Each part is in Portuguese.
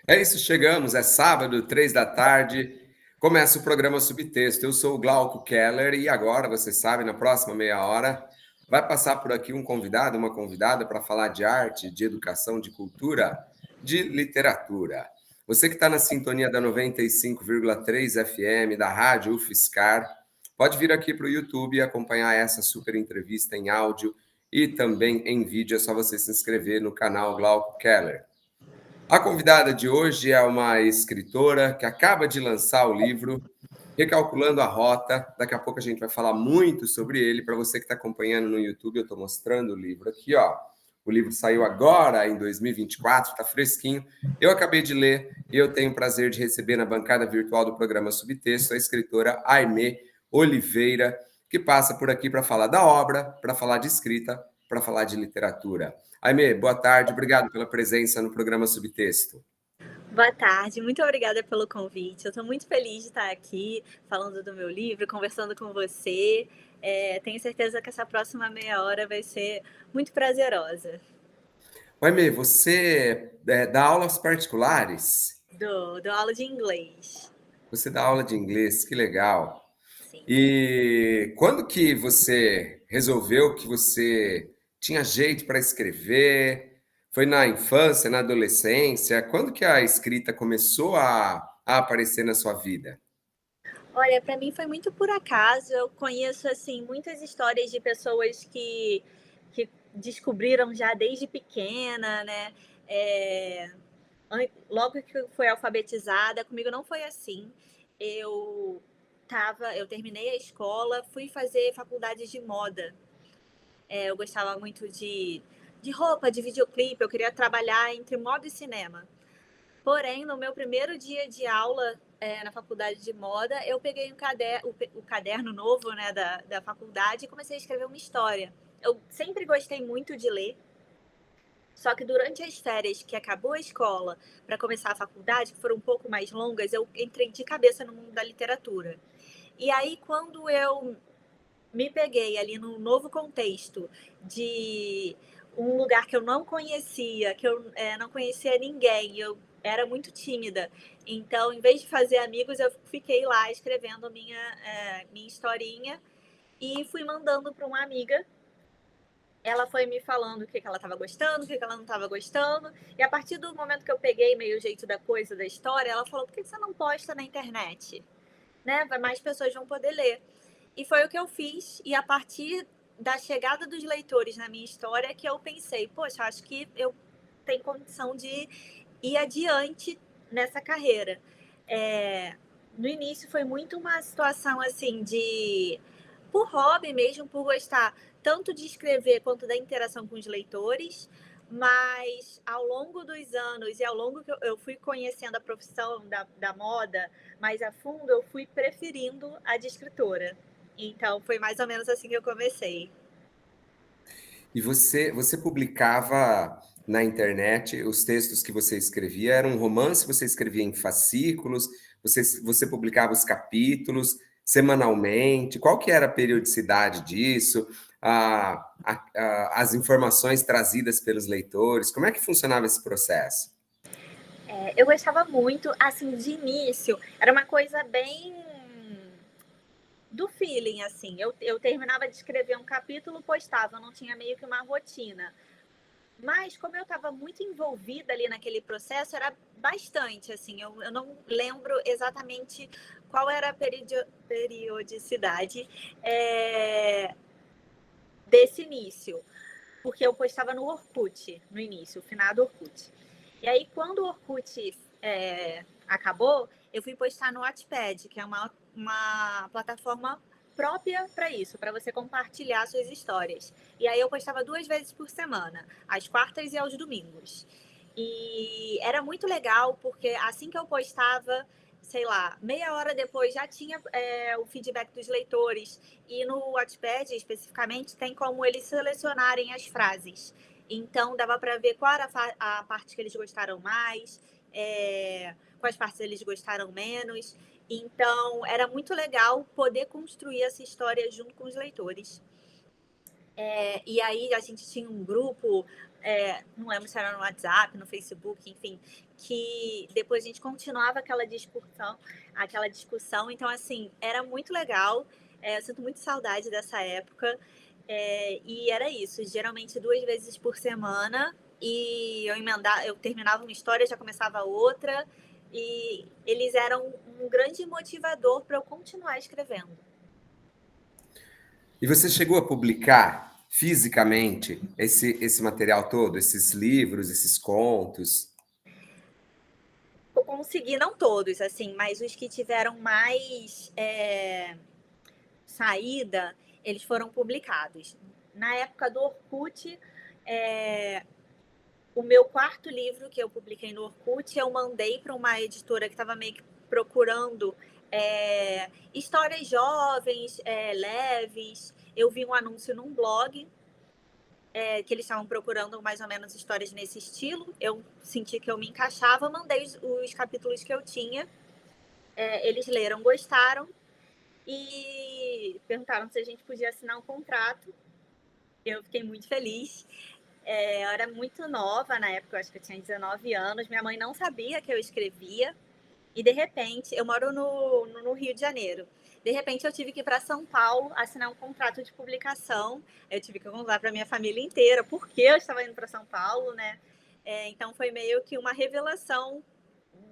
É isso, chegamos, é sábado, 3 da tarde, começa o programa Subtexto. Eu sou o Glauco Keller e agora, você sabe, na próxima meia hora, vai passar por aqui um convidado, uma convidada para falar de arte, de educação, de cultura, de literatura. Você que está na sintonia da 95,3 FM, da Rádio UFSCar, pode vir aqui para o YouTube e acompanhar essa super entrevista em áudio e também em vídeo. É só você se inscrever no canal Glauco Keller. A convidada de hoje é uma escritora que acaba de lançar o livro Recalculando a Rota. Daqui a pouco a gente vai falar muito sobre ele. Para você que está acompanhando no YouTube, eu estou mostrando o livro aqui, ó. O livro saiu agora, em 2024, está fresquinho. Eu acabei de ler e eu tenho o prazer de receber na bancada virtual do programa Subtexto a escritora Aimee Oliveira, que passa por aqui para falar da obra, para falar de escrita, para falar de literatura. Aimee, boa tarde, obrigado pela presença no programa Subtexto. Boa tarde, muito obrigada pelo convite. Eu estou muito feliz de estar aqui falando do meu livro, conversando com você. Tenho certeza que essa próxima meia hora vai ser muito prazerosa. Aimee, você dá aulas particulares? Dou aula de inglês. Você dá aula de inglês, que legal. Sim. E quando que você resolveu que você tinha jeito para escrever? Foi na infância, na adolescência? Quando que a escrita começou a aparecer na sua vida? Olha, para mim foi muito por acaso. Eu conheço assim muitas histórias de pessoas que descobriram já desde pequena, né? É, Logo que foi alfabetizada, comigo não foi assim. Eu eu terminei a escola, fui fazer faculdade de moda. Eu gostava muito de roupa, de videoclipe, eu queria trabalhar entre moda e cinema. Porém, no meu primeiro dia de aula na faculdade de moda, eu peguei o caderno novo, né, da faculdade e comecei a escrever uma história. Eu sempre gostei muito de ler, só que durante as férias que acabou a escola para começar a faculdade, que foram um pouco mais longas, eu entrei de cabeça no mundo da literatura. E aí, quando eu me peguei ali num novo contexto de um lugar que eu não conhecia, que eu não conhecia ninguém, eu era muito tímida. Então, em vez de fazer amigos, eu fiquei lá escrevendo minha historinha e fui mandando para uma amiga. Ela foi me falando o que ela estava gostando, o que ela não estava gostando. E a partir do momento que eu peguei meio o jeito da coisa, da história, ela falou: por que você não posta na internet? Né? Mais pessoas vão poder ler. E foi o que eu fiz. E a partir da chegada dos leitores na minha história que eu pensei: poxa, acho que eu tenho condição de ir adiante nessa carreira. É, no início foi muito uma situação assim de por hobby mesmo, por gostar tanto de escrever quanto da interação com os leitores, mas ao longo dos anos e ao longo que eu fui conhecendo a profissão da moda mais a fundo, eu fui preferindo a de escritora. Então foi mais ou menos assim que eu comecei. E você publicava na internet os textos que você escrevia? Era um romance? Você escrevia em fascículos? Você publicava os capítulos semanalmente? Qual que era a periodicidade disso? As informações trazidas pelos leitores? Como é que funcionava esse processo? Eu gostava muito, assim, de início, era uma coisa bem do feeling, assim. Eu terminava de escrever um capítulo, postava, eu não tinha meio que uma rotina. Mas como eu estava muito envolvida ali naquele processo, era bastante, assim, eu não lembro exatamente qual era a periodicidade desse início, porque eu postava no Orkut, no início, o finado Orkut. E aí, quando o Orkut acabou, eu fui postar no Wattpad, que é uma plataforma própria para isso, para você compartilhar suas histórias. E aí eu postava 2 vezes por semana, às quartas e aos domingos. E era muito legal, porque assim que eu postava, sei lá, meia hora depois já tinha o feedback dos leitores. E no Wattpad, especificamente, tem como eles selecionarem as frases. Então, dava para ver qual era a parte que eles gostaram mais, quais partes eles gostaram menos. Então, era muito legal poder construir essa história junto com os leitores. E aí, a gente tinha um grupo não lembro se era no WhatsApp, no Facebook, enfim, que depois a gente continuava aquela discussão. Então, assim, era muito legal. Eu sinto muito saudade dessa época. E era isso, geralmente 2 vezes por semana. E eu terminava uma história, já começava outra. E eles eram um grande motivador para eu continuar escrevendo. E você chegou a publicar fisicamente esse material todo, esses livros, esses contos? Eu consegui, não todos, assim, mas os que tiveram mais saída, eles foram publicados. Na época do Orkut, o meu quarto livro que eu publiquei no Orkut, eu mandei para uma editora que estava meio que procurando histórias jovens, leves. Eu vi um anúncio num blog que eles estavam procurando mais ou menos histórias nesse estilo. Eu senti que eu me encaixava, mandei os capítulos que eu tinha. Eles leram, gostaram e perguntaram se a gente podia assinar um contrato. Eu fiquei muito feliz. Eu era muito nova na época, eu acho que eu tinha 19 anos. Minha mãe não sabia que eu escrevia. E, de repente, eu moro no Rio de Janeiro. De repente, eu tive que ir para São Paulo assinar um contrato de publicação. Eu tive que contar para minha família inteira porque eu estava indo para São Paulo, né? Então, foi meio que uma revelação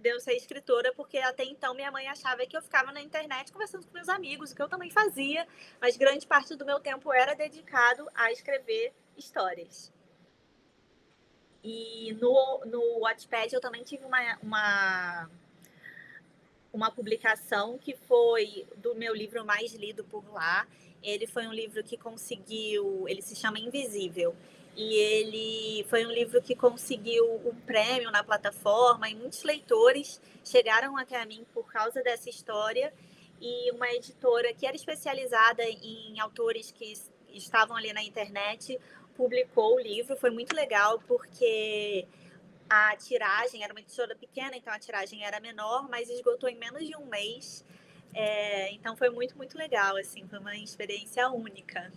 de eu ser escritora, porque até então minha mãe achava que eu ficava na internet conversando com meus amigos, o que eu também fazia, mas grande parte do meu tempo era dedicado a escrever histórias. E no Wattpad eu também tive uma publicação que foi do meu livro mais lido por lá. Ele foi um livro que conseguiu, ele se chama Invisível, e ele foi um livro que conseguiu um prêmio na plataforma e muitos leitores chegaram até mim por causa dessa história. E uma editora que era especializada em autores que estavam ali na internet publicou o livro. Foi muito legal porque a tiragem era uma editora pequena, então a tiragem era menor, mas esgotou em menos de um mês. Então foi muito, muito legal, assim, foi uma experiência única.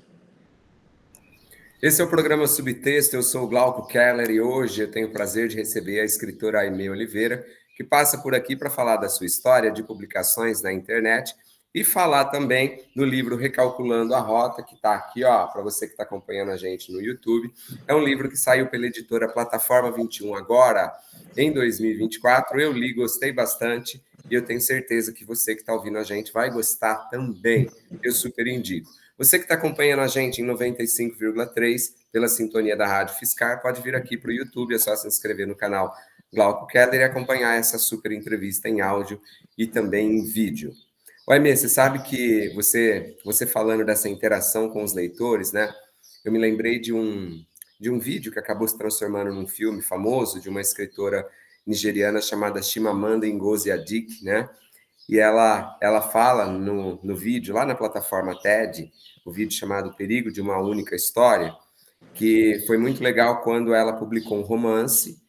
Esse é o programa Subtexto, eu sou o Glauco Keller e hoje eu tenho o prazer de receber a escritora Aimee Oliveira, que passa por aqui para falar da sua história de publicações na internet e falar também do livro Recalculando a Rota, que está aqui, ó, para você que está acompanhando a gente no YouTube. É um livro que saiu pela editora Plataforma 21 agora, em 2024. Eu li, gostei bastante e eu tenho certeza que você que está ouvindo a gente vai gostar também. Eu super indico. Você que está acompanhando a gente em 95,3 pela sintonia da Rádio Fiscar, pode vir aqui para o YouTube, é só se inscrever no canal Glauco Keller e acompanhar essa super entrevista em áudio e também em vídeo. O Aimee, você sabe que você falando dessa interação com os leitores, né? Eu me lembrei de um vídeo que acabou se transformando num filme famoso de uma escritora nigeriana chamada Chimamanda Ngozi Adichie, né? E ela fala no vídeo, lá na plataforma TED, o vídeo chamado Perigo de uma Única História, que foi muito legal quando ela publicou um romance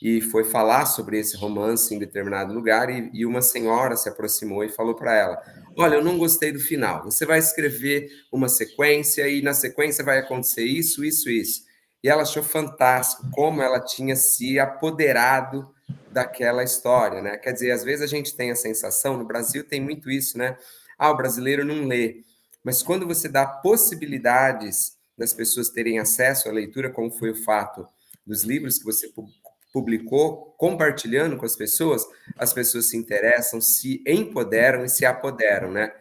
e foi falar sobre esse romance em determinado lugar e uma senhora se aproximou e falou para ela: olha, eu não gostei do final, você vai escrever uma sequência e na sequência vai acontecer isso, isso, isso. E ela achou fantástico como ela tinha se apoderado daquela história, né? Quer dizer, às vezes a gente tem a sensação, no Brasil tem muito isso, né? Ah, o brasileiro não lê. Mas quando você dá possibilidades das pessoas terem acesso à leitura, como foi o fato dos livros que você publicou, compartilhando com as pessoas se interessam, se empoderam e se apoderam, né?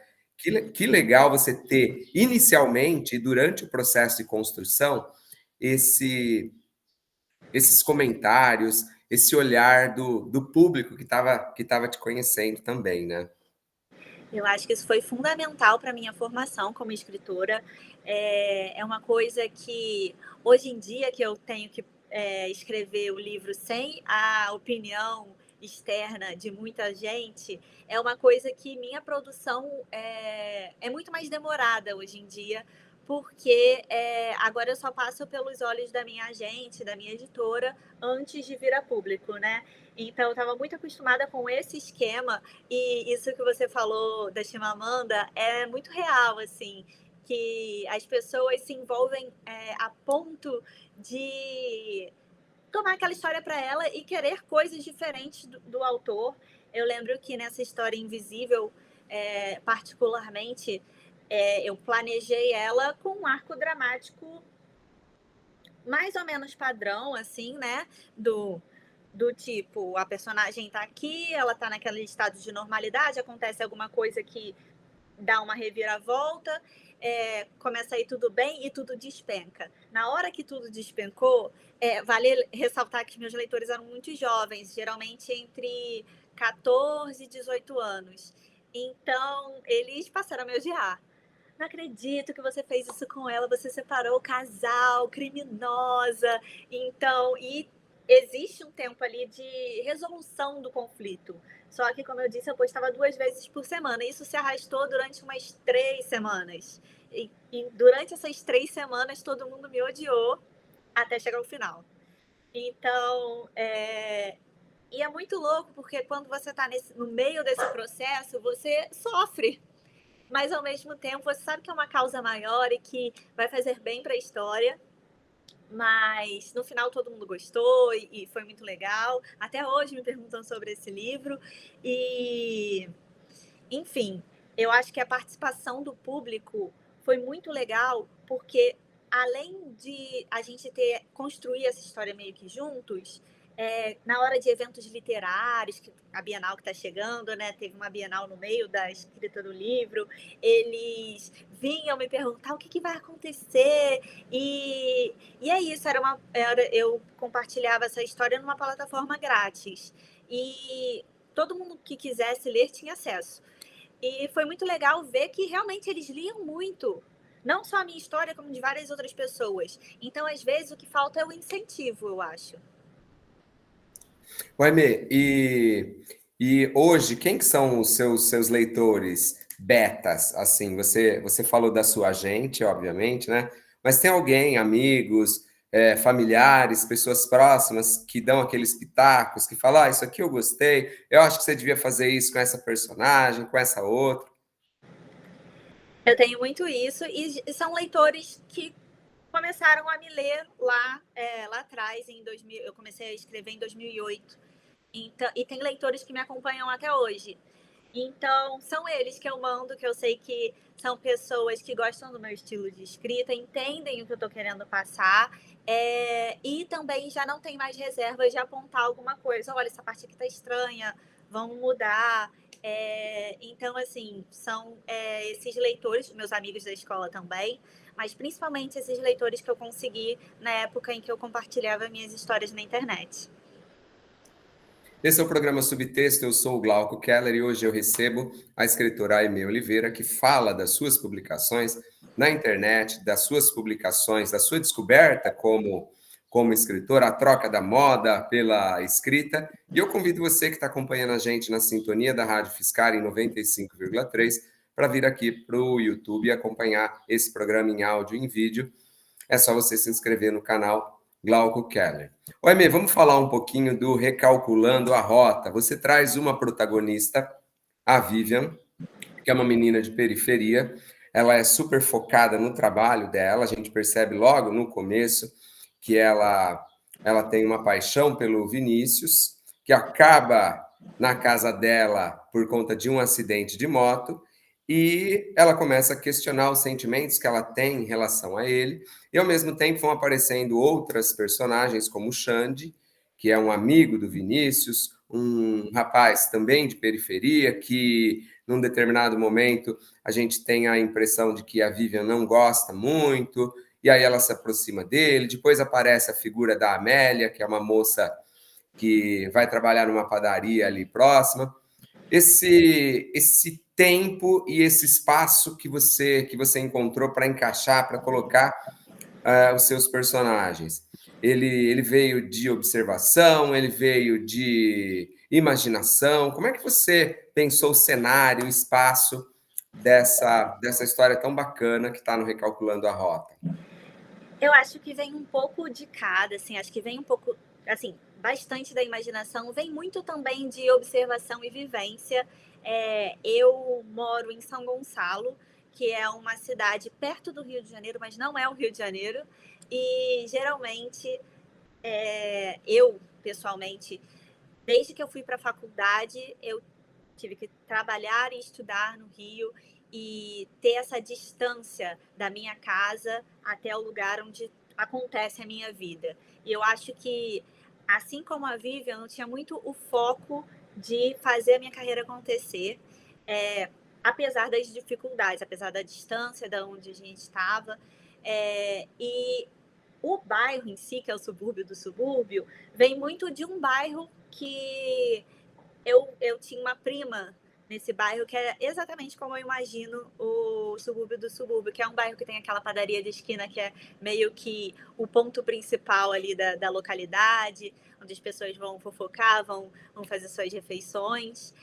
Que legal você ter, inicialmente e durante o processo de construção, esses comentários, esse olhar do público que tava te conhecendo também, né? Eu acho que isso foi fundamental para a minha formação como escritora. É uma coisa que, hoje em dia, que eu tenho que escrever o livro sem a opinião externa de muita gente, é uma coisa que minha produção é muito mais demorada hoje em dia, porque agora eu só passo pelos olhos da minha agente, da minha editora, antes de vir a público, né? Então, eu estava muito acostumada com esse esquema, e isso que você falou da Chimamanda é muito real, assim, que as pessoas se envolvem a ponto de tomar aquela história para ela e querer coisas diferentes do autor. Eu lembro que nessa história Invisível, particularmente, eu planejei ela com um arco dramático mais ou menos padrão, assim, né? Do tipo, a personagem tá aqui, ela tá naquele estado de normalidade, acontece alguma coisa que dá uma reviravolta, começa a ir tudo bem e tudo despenca. Na hora que tudo despencou, vale ressaltar que meus leitores eram muito jovens, geralmente entre 14 e 18 anos. Então, eles passaram a me odiar. Não acredito que você fez isso com ela, você separou o casal, criminosa. Então, e existe um tempo ali de resolução do conflito. Só que, como eu disse, eu postava 2 vezes por semana. Isso se arrastou durante umas 3 semanas. E durante essas 3 semanas, todo mundo me odiou até chegar ao final. Então, e é muito louco, porque quando você está no meio desse processo, você sofre. Mas, ao mesmo tempo, você sabe que é uma causa maior e que vai fazer bem para a história. Mas, no final, todo mundo gostou e foi muito legal. Até hoje me perguntam sobre esse livro. E, enfim, eu acho que a participação do público foi muito legal, porque, além de a gente construir essa história meio que juntos, na hora de eventos literários, que a Bienal que está chegando, né? Teve uma Bienal no meio da escrita do livro, eles vinham me perguntar o que vai acontecer, e é isso, eu compartilhava essa história numa plataforma grátis, e todo mundo que quisesse ler tinha acesso. E foi muito legal ver que realmente eles liam muito, não só a minha história, como de várias outras pessoas. Então, às vezes, o que falta é o incentivo, eu acho. Ué, e hoje, quem que são os seus leitores betas? Assim, você falou da sua agente, obviamente, né? Mas tem alguém, amigos, familiares, pessoas próximas que dão aqueles pitacos, que falam, isso aqui eu gostei, eu acho que você devia fazer isso com essa personagem, com essa outra. Eu tenho muito isso, e são leitores que começaram a me ler lá atrás, em 2000. Eu comecei a escrever em 2008. Então, e tem leitores que me acompanham até hoje. Então, são eles que eu mando, que eu sei que são pessoas que gostam do meu estilo de escrita, entendem o que eu estou querendo passar, e também já não tem mais reservas de apontar alguma coisa. Olha, essa parte aqui está estranha, vamos mudar. Então, assim, são esses leitores, meus amigos da escola também, mas principalmente esses leitores que eu consegui na época em que eu compartilhava minhas histórias na internet. Esse é o programa Subtexto, eu sou o Glauco Keller e hoje eu recebo a escritora Aimee Oliveira, que fala das suas publicações na internet, das suas publicações, da sua descoberta como escritora, a troca da moda pela escrita. E eu convido você que está acompanhando a gente na sintonia da Rádio Fiscar em 95,3 para vir aqui para o YouTube e acompanhar esse programa em áudio e em vídeo. É só você se inscrever no canal Glauco Keller. Oi, Aimee, vamos falar um pouquinho do Recalculando a Rota. Você traz uma protagonista, a Vivian, que é uma menina de periferia. Ela é super focada no trabalho dela. A gente percebe logo no começo que ela tem uma paixão pelo Vinícius, que acaba na casa dela por conta de um acidente de moto. E ela começa a questionar os sentimentos que ela tem em relação a ele, e ao mesmo tempo vão aparecendo outras personagens, como o Xande, que é um amigo do Vinícius, um rapaz também de periferia, que num determinado momento a gente tem a impressão de que a Vivian não gosta muito, e aí ela se aproxima dele. Depois aparece a figura da Amélia, que é uma moça que vai trabalhar numa padaria ali próxima. Esse tempo e esse espaço que você encontrou para encaixar, para colocar os seus personagens. Ele veio de observação, ele veio de imaginação. Como é que você pensou o cenário, o espaço dessa história tão bacana que está no Recalculando a Rota? Eu acho que vem um pouco de cada, assim, acho que vem um pouco, assim, bastante da imaginação, vem muito também de observação e vivência. Eu moro em São Gonçalo, que é uma cidade perto do Rio de Janeiro, mas não é o Rio de Janeiro. E geralmente eu, pessoalmente, desde que eu fui para a faculdade, eu tive que trabalhar e estudar no Rio e ter essa distância da minha casa até o lugar onde acontece a minha vida. E eu acho que, assim como a Vivian, eu não tinha muito o foco de fazer a minha carreira acontecer, apesar das dificuldades, apesar da distância da onde a gente estava. E o bairro em si, que é o subúrbio do subúrbio, vem muito de um bairro que eu tinha uma prima nesse bairro que é exatamente como eu imagino o subúrbio do subúrbio, que é um bairro que tem aquela padaria de esquina que é meio que o ponto principal ali da localidade, onde as pessoas vão fofocar, vão fazer suas refeições.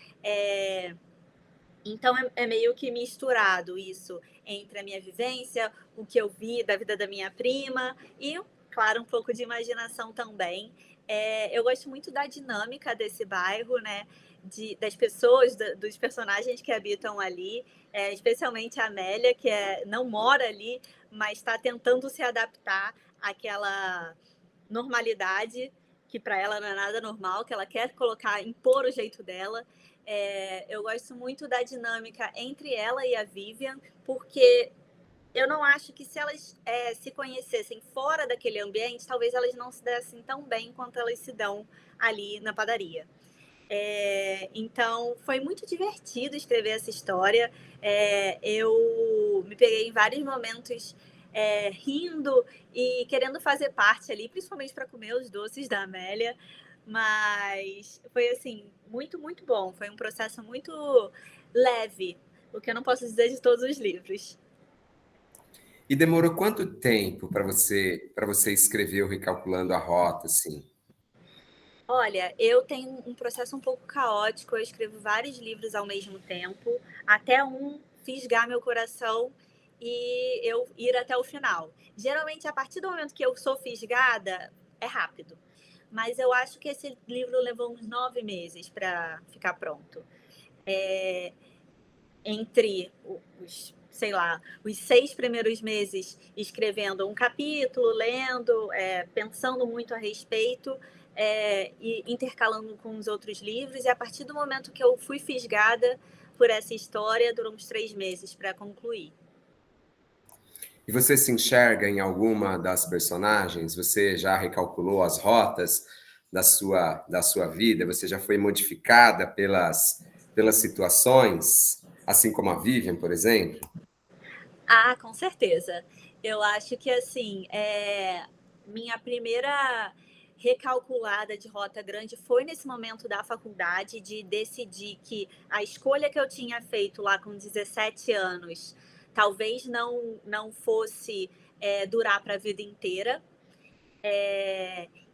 Então é meio que misturado isso entre a minha vivência, o que eu vi da vida da minha prima e, claro, um pouco de imaginação também. Eu gosto muito da dinâmica desse bairro, né? Das pessoas, dos personagens que habitam ali, especialmente a Amélia, que não mora ali, mas está tentando se adaptar àquela normalidade que para ela não é nada normal, que ela quer impor o jeito dela. Eu gosto muito da dinâmica entre ela e a Vivian, porque eu não acho que se elas se conhecessem fora daquele ambiente, talvez elas não se dessem tão bem quanto elas se dão ali na padaria. Então, foi muito divertido escrever essa história. Eu me peguei em vários momentos rindo e querendo fazer parte ali, principalmente para comer os doces da Amélia. Mas foi, assim, muito, muito bom. Foi um processo muito leve, o que eu não posso dizer de todos os livros. E demorou quanto tempo para você escrever o Recalculando a Rota, assim? Olha, eu tenho um processo um pouco caótico, eu escrevo vários livros ao mesmo tempo, até um fisgar meu coração e eu ir até o final. Geralmente, a partir do momento que eu sou fisgada, é rápido. Mas eu acho que esse livro levou uns 9 meses para ficar pronto. Entre sei lá, os 6 primeiros meses escrevendo um capítulo, lendo, pensando muito a respeito, e intercalando com os outros livros. E a partir do momento que eu fui fisgada por essa história, durou uns 3 meses para concluir. E você se enxerga em alguma das personagens? Você já recalculou as rotas da sua vida? Você já foi modificada pelas situações, assim como a Vivian, por exemplo? Ah, com certeza. Eu acho que, assim, minha primeira recalculada de rota grande foi nesse momento da faculdade, de decidir que a escolha que eu tinha feito lá com 17 anos talvez não fosse durar para a vida inteira.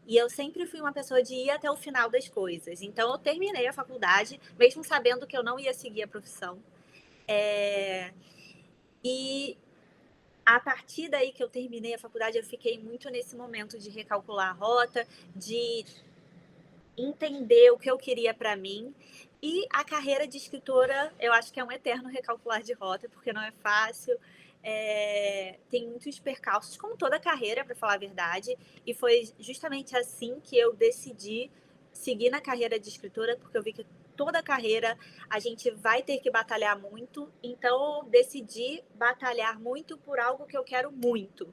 E eu sempre fui uma pessoa de ir até o final das coisas. Então, eu terminei a faculdade, mesmo sabendo que eu não ia seguir a profissão. E a partir daí que eu terminei a faculdade, eu fiquei muito nesse momento de recalcular a rota, de entender o que eu queria para mim. E a carreira de escritora, eu acho que é um eterno recalcular de rota, porque não é fácil. Tem muitos percalços, como toda carreira, para falar a verdade. E foi justamente assim que eu decidi seguir na carreira de escritora, porque eu vi que toda carreira a gente vai ter que batalhar muito. Então, eu decidi batalhar muito por algo que eu quero muito.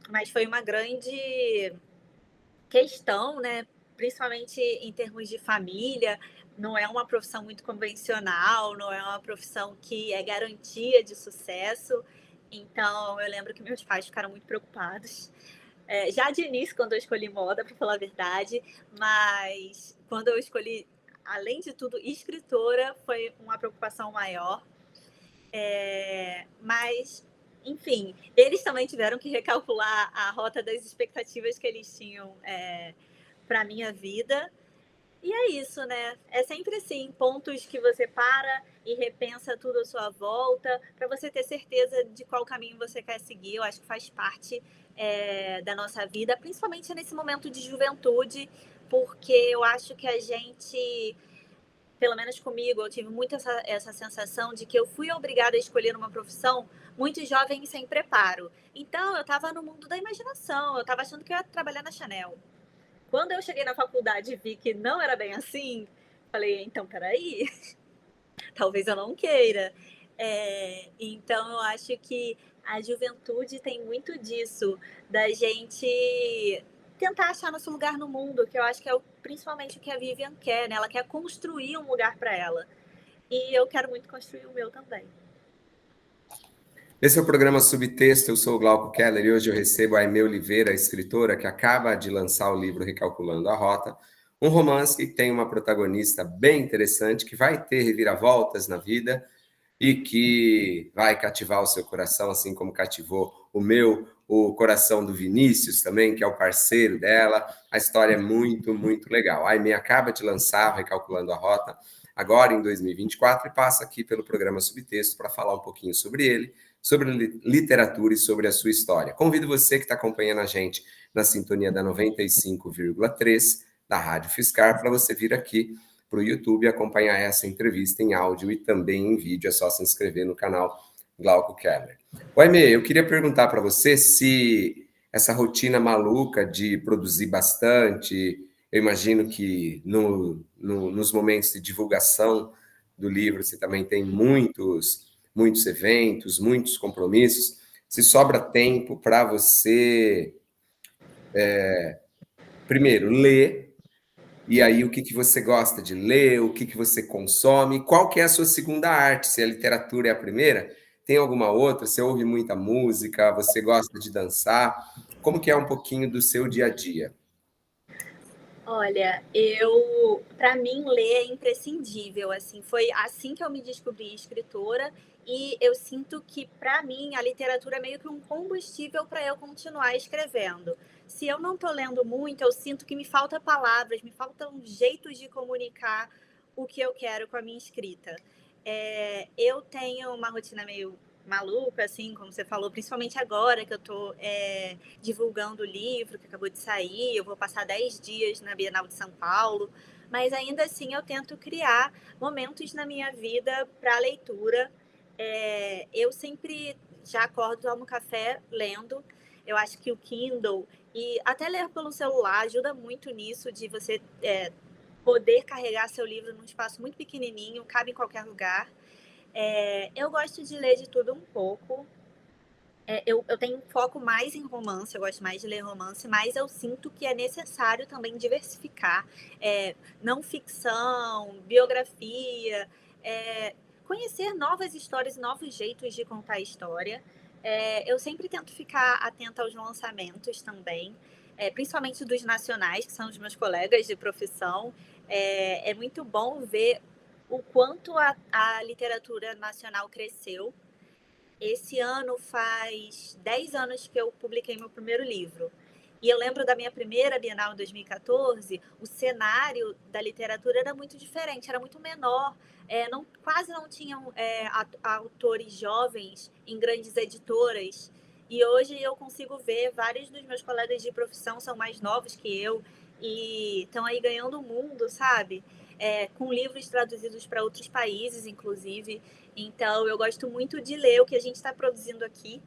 Mas foi uma grande questão, né? Principalmente em termos de família, não é uma profissão muito convencional, não é uma profissão que é garantia de sucesso. Então, eu lembro que meus pais ficaram muito preocupados. Já de início, quando eu escolhi moda, para falar a verdade, mas quando eu escolhi, além de tudo, escritora, foi uma preocupação maior. Mas, enfim, eles também tiveram que recalcular a rota das expectativas que eles tinham para a minha vida. E é isso, né? É sempre assim, pontos que você para e repensa tudo à sua volta, para você ter certeza de qual caminho você quer seguir. Eu acho que faz parte da nossa vida, principalmente nesse momento de juventude, porque eu acho que a gente pelo menos comigo, eu tive muito essa sensação de que eu fui obrigada a escolher uma profissão muito jovem e sem preparo. Então, eu estava no mundo da imaginação, eu estava achando que eu ia trabalhar na Chanel. Quando eu cheguei na faculdade e vi que não era bem assim, falei, então, peraí, talvez eu não queira. Então, eu acho que a juventude tem muito disso, da gente tentar achar nosso lugar no mundo, que eu acho que é principalmente o que a Vivian quer, né? Ela quer construir um lugar para ela. E eu quero muito construir o meu também. Esse é o programa Subtexto, eu sou o Glauco Keller e hoje eu recebo a Aimee Oliveira, escritora que acaba de lançar o livro Recalculando a Rota, um romance que tem uma protagonista bem interessante, que vai ter reviravoltas na vida e que vai cativar o seu coração, assim como cativou o meu, o coração do Vinícius também, que é o parceiro dela. A história é muito, muito legal. A Aimee acaba de lançar Recalculando a Rota, agora em 2024, e passa aqui pelo programa Subtexto para falar um pouquinho sobre ele, sobre literatura e sobre a sua história. Convido você que está acompanhando a gente na sintonia da 95,3 da Rádio Fiscar para você vir aqui para o YouTube e acompanhar essa entrevista em áudio e também em vídeo. É só se inscrever no canal Glauco Keller. Aimee, eu queria perguntar para você se essa rotina maluca de produzir bastante, eu imagino que nos momentos de divulgação do livro você também tem muitos eventos, muitos compromissos. Se sobra tempo para você, primeiro, ler, e aí o que você gosta de ler, o que você consome, qual que é a sua segunda arte? Se a literatura é a primeira, tem alguma outra? Você ouve muita música, você gosta de dançar? Como que é um pouquinho do seu dia a dia? Olha, para mim, ler é imprescindível, assim, foi assim que eu me descobri escritora e eu sinto que, para mim, a literatura é meio que um combustível para eu continuar escrevendo. Se eu não estou lendo muito, eu sinto que me falta palavras, me faltam jeitos de comunicar o que eu quero com a minha escrita. Eu tenho uma rotina meio maluca, assim, como você falou, principalmente agora que eu estou divulgando o livro que acabou de sair. Eu vou passar 10 dias na Bienal de São Paulo, mas ainda assim eu tento criar momentos na minha vida para leitura. Eu sempre já acordo, tomo café lendo. Eu acho que o Kindle e até ler pelo celular ajuda muito nisso, de você poder carregar seu livro num espaço muito pequenininho, cabe em qualquer lugar. Eu gosto de ler de tudo um pouco. Eu tenho um foco mais em romance, eu gosto mais de ler romance, mas eu sinto que é necessário também diversificar. Não ficção, biografia, conhecer novas histórias, novos jeitos de contar a história. Eu sempre tento ficar atenta aos lançamentos também, principalmente dos nacionais, que são os meus colegas de profissão. É muito bom ver o quanto a literatura nacional cresceu. Esse ano faz 10 anos que eu publiquei meu primeiro livro. E eu lembro da minha primeira Bienal em 2014, o cenário da literatura era muito diferente, era muito menor. Quase não tinham autores jovens em grandes editoras. E hoje eu consigo ver vários dos meus colegas de profissão são mais novos que eu e estão aí ganhando o mundo, sabe? Com livros traduzidos para outros países, inclusive. Então, eu gosto muito de ler o que a gente está produzindo aqui,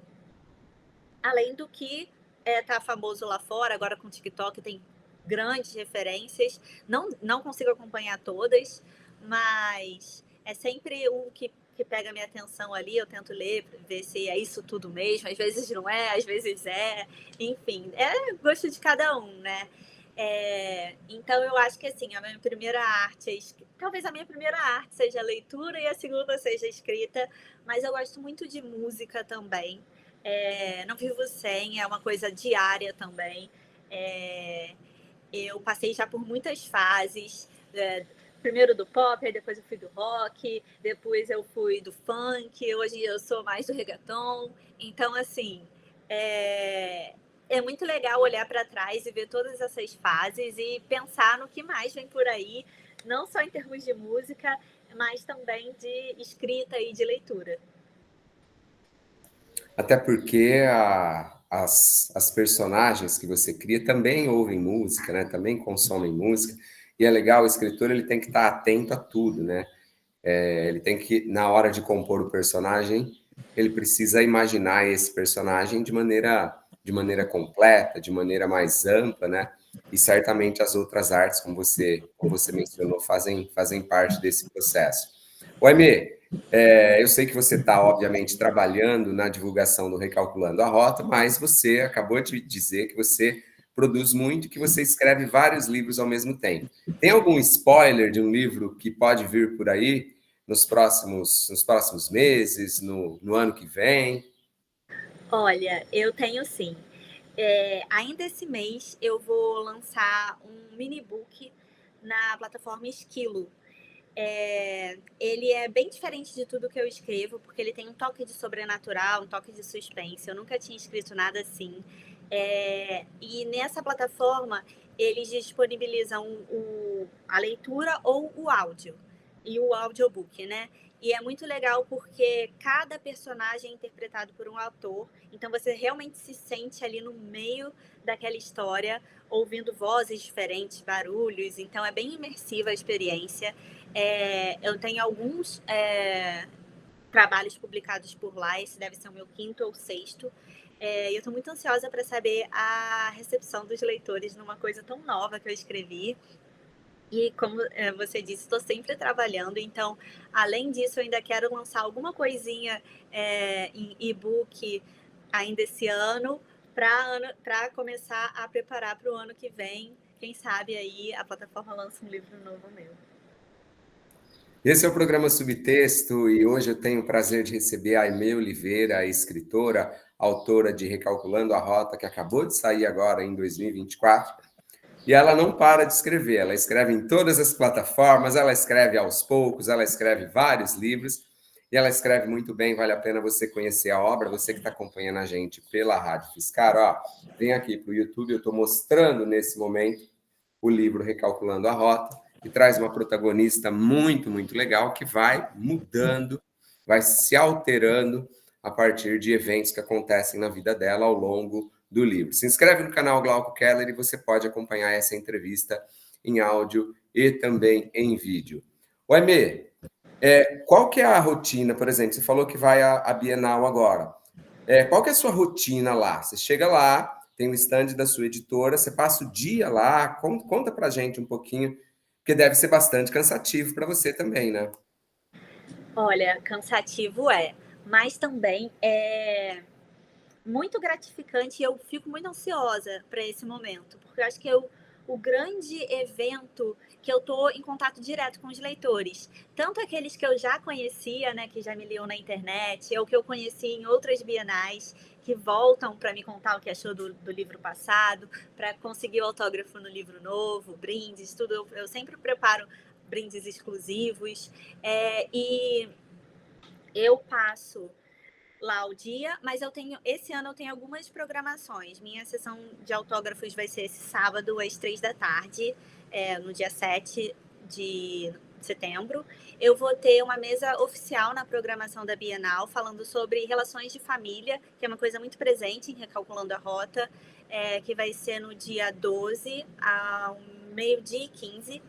além do que tá famoso lá fora. Agora com o TikTok tem grandes referências. Não consigo acompanhar todas, mas é sempre um que pega a minha atenção ali. Eu tento ler, ver se é isso tudo mesmo. Às vezes não é, às vezes é. Enfim, é gosto de cada um, né? Então eu acho que assim, a minha primeira arte, talvez a minha primeira arte seja a leitura e a segunda seja a escrita, mas eu gosto muito de música também. Não vivo sem, é uma coisa diária também. Eu passei já por muitas fases, primeiro do pop, aí depois eu fui do rock, depois eu fui do funk, hoje eu sou mais do reggaeton. Então, assim, é muito legal olhar para trás e ver todas essas fases e pensar no que mais vem por aí, não só em termos de música, mas também de escrita e de leitura. Até porque as personagens que você cria também ouvem música, né? Também consomem música. E é legal, o escritor ele tem que estar atento a tudo, né? Ele tem que, na hora de compor o personagem, ele precisa imaginar esse personagem de maneira completa, de maneira mais ampla, né? E certamente as outras artes, como você mencionou, fazem parte desse processo. O Aimee, eu sei que você está, obviamente, trabalhando na divulgação do Recalculando a Rota, mas você acabou de dizer que você produz muito, que você escreve vários livros ao mesmo tempo. Tem algum spoiler de um livro que pode vir por aí nos próximos meses, no ano que vem? Olha, eu tenho sim. Ainda esse mês eu vou lançar um mini book na plataforma Esquilo. Ele é bem diferente de tudo que eu escrevo, porque ele tem um toque de sobrenatural, um toque de suspense. Eu nunca tinha escrito nada assim. E nessa plataforma, eles disponibilizam a leitura ou o áudio, e o audiobook, né? E é muito legal porque cada personagem é interpretado por um autor, então você realmente se sente ali no meio daquela história, ouvindo vozes diferentes, barulhos, então é bem imersiva a experiência. Eu tenho alguns trabalhos publicados por lá, esse deve ser o meu quinto ou sexto. Eu estou muito ansiosa para saber a recepção dos leitores numa coisa tão nova que eu escrevi. E como você disse, estou sempre trabalhando, então, além disso, eu ainda quero lançar alguma coisinha em e-book ainda esse ano, para começar a preparar para o ano que vem. Quem sabe aí a plataforma lança um livro novo meu. Esse é o programa Subtexto e hoje eu tenho o prazer de receber a Aimee Oliveira, a escritora, autora de Recalculando a Rota, que acabou de sair agora em 2024. E ela não para de escrever, ela escreve em todas as plataformas, ela escreve aos poucos, ela escreve vários livros e ela escreve muito bem, vale a pena você conhecer a obra, você que está acompanhando a gente pela Rádio Fiscar, ó, vem aqui para o YouTube, eu estou mostrando nesse momento o livro Recalculando a Rota, que traz uma protagonista muito, muito legal, que vai mudando, vai se alterando a partir de eventos que acontecem na vida dela ao longo do livro. Se inscreve no canal Glauco Keller e você pode acompanhar essa entrevista em áudio e também em vídeo. O Aimee, qual que é a rotina, por exemplo, você falou que vai à Bienal agora. Qual que é a sua rotina lá? Você chega lá, tem o stand da sua editora, você passa o dia lá, conta pra gente um pouquinho, porque deve ser bastante cansativo para você também, né? Olha, cansativo mas também é muito gratificante e eu fico muito ansiosa para esse momento, porque eu acho que o grande evento que eu estou em contato direto com os leitores, tanto aqueles que eu já conhecia, né, que já me liam na internet, ou que eu conheci em outras bienais, que voltam para me contar o que achou do livro passado, para conseguir o autógrafo no livro novo, brindes, tudo. Eu sempre preparo brindes exclusivos, e eu passo lá o dia, mas esse ano eu tenho algumas programações. Minha sessão de autógrafos vai ser esse sábado às 3 da tarde, no dia 7 de setembro. Eu vou ter uma mesa oficial na programação da Bienal, falando sobre relações de família, que é uma coisa muito presente em Recalculando a Rota, que vai ser no dia 12, ao meio-dia e 15.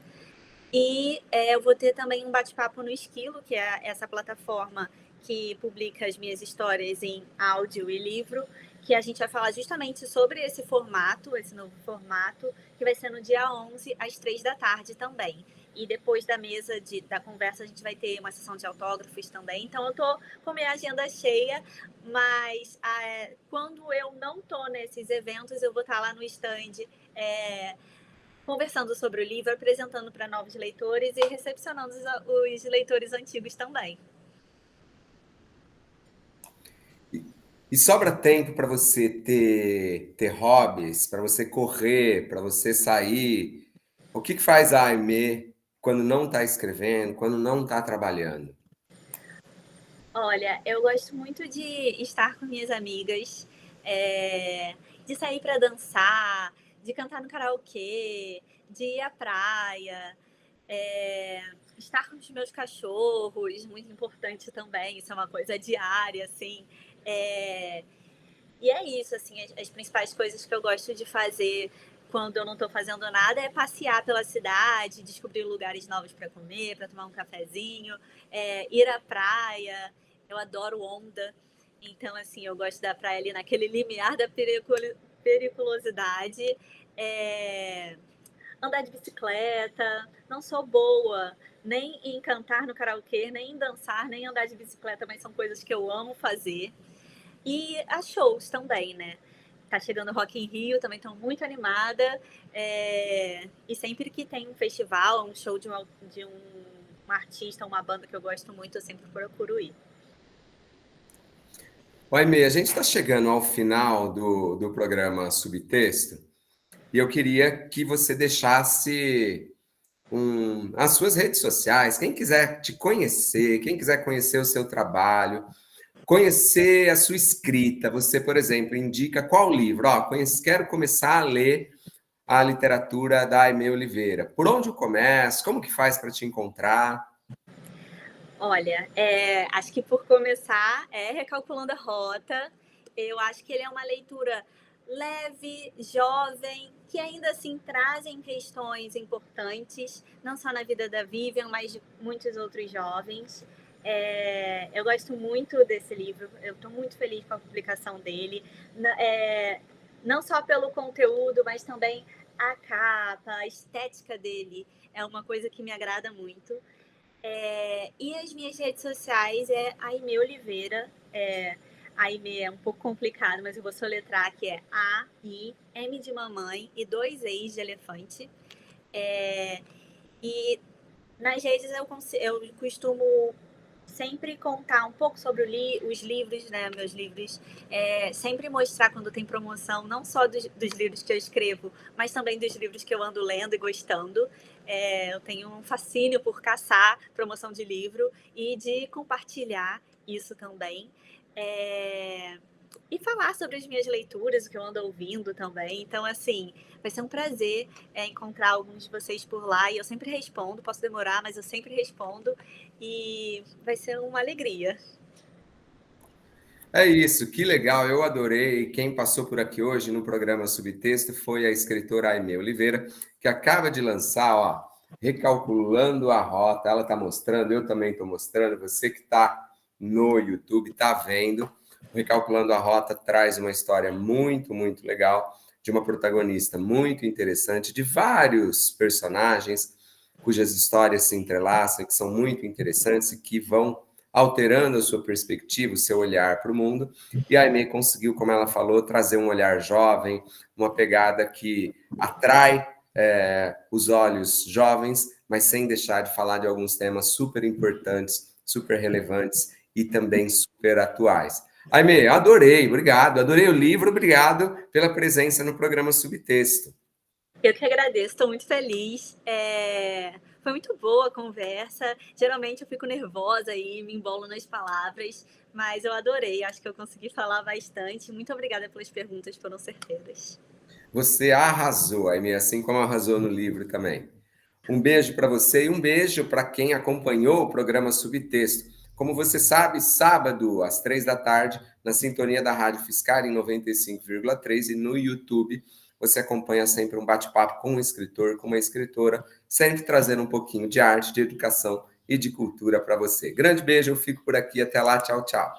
E eu vou ter também um bate-papo no Esquilo, que é essa plataforma que publica as minhas histórias em áudio e livro, que a gente vai falar justamente sobre esse formato, esse novo formato, que vai ser no dia 11, às 3 da tarde também. E depois da conversa, a gente vai ter uma sessão de autógrafos também. Então, eu tô com minha agenda cheia, mas quando eu não tô nesses eventos, eu vou estar lá no stand, conversando sobre o livro, apresentando para novos leitores e recepcionando os leitores antigos também. E sobra tempo para você ter hobbies, para você correr, para você sair. O que faz a Aimee quando não está escrevendo, quando não está trabalhando? Olha, eu gosto muito de estar com minhas amigas, de sair para dançar, de cantar no karaokê, de ir à praia, estar com os meus cachorros, muito importante também, isso é uma coisa diária, assim. É, E é isso, assim, as principais coisas que eu gosto de fazer quando eu não estou fazendo nada, é passear pela cidade, descobrir lugares novos para comer, para tomar um cafezinho, ir à praia. Eu adoro onda. Então, assim, eu gosto da praia ali naquele limiar da periculosidade. Andar de bicicleta. Não sou boa nem em cantar no karaokê, nem em dançar, nem em andar de bicicleta, mas são coisas que eu amo fazer. E a shows também, né? Tá chegando Rock in Rio, também estou muito animada. E sempre que tem um festival, um show de um artista, uma banda que eu gosto muito, eu sempre procuro ir. Oi, Aimee, a gente está chegando ao final do programa Subtexto e eu queria que você deixasse as suas redes sociais. Quem quiser te conhecer, quem quiser conhecer o seu trabalho, conhecer a sua escrita, você, por exemplo, indica qual livro? Quero começar a ler a literatura da Aimee Oliveira. Por onde eu começo? Como que faz para te encontrar? Olha, acho que por começar Recalculando a Rota. Eu acho que ele é uma leitura leve, jovem, que ainda assim trazem questões importantes, não só na vida da Vivian, mas de muitos outros jovens. Eu gosto muito desse livro, eu estou muito feliz com a publicação dele, não só pelo conteúdo, mas também a capa, a estética dele é uma coisa que me agrada muito. E as minhas redes sociais é Aimee Oliveira. Aimee é um pouco complicado, mas eu vou soletrar, que é A-I-M de mamãe e 2 E's de elefante. E nas redes eu costumo sempre contar um pouco sobre os livros, né, meus livros, sempre mostrar quando tem promoção, não só dos livros que eu escrevo, mas também dos livros que eu ando lendo e gostando. Eu tenho um fascínio por caçar promoção de livro e de compartilhar isso também. E falar sobre as minhas leituras, o que eu ando ouvindo também. Então, assim, vai ser um prazer encontrar alguns de vocês por lá. E eu sempre respondo, posso demorar, mas eu sempre respondo. E vai ser uma alegria. É isso, que legal, eu adorei. Quem passou por aqui hoje no programa Subtexto foi a escritora Aimee Oliveira, que acaba de lançar, Recalculando a Rota. Ela está mostrando, eu também estou mostrando, você que está no YouTube está vendo. Recalculando a Rota traz uma história muito, muito legal, de uma protagonista muito interessante, de vários personagens cujas histórias se entrelaçam, que são muito interessantes e que vão alterando a sua perspectiva, o seu olhar para o mundo. E a Aimee conseguiu, como ela falou, trazer um olhar jovem, uma pegada que atrai os olhos jovens, mas sem deixar de falar de alguns temas super importantes, super relevantes e também super atuais. Aimee, adorei, obrigado. Adorei o livro, obrigado pela presença no programa Subtexto. Eu que agradeço, estou muito feliz. Foi muito boa a conversa. Geralmente eu fico nervosa e me embolo nas palavras, mas eu adorei. Acho que eu consegui falar bastante. Muito obrigada pelas perguntas, foram certeiras. Você arrasou, Aimee, assim como arrasou no livro também. Um beijo para você e um beijo para quem acompanhou o programa Subtexto. Como você sabe, sábado, às 3 da tarde, na sintonia da Rádio Fiscar, em 95,3, e no YouTube, você acompanha sempre um bate-papo com um escritor, com uma escritora, sempre trazendo um pouquinho de arte, de educação e de cultura para você. Grande beijo, eu fico por aqui. Até lá, tchau, tchau.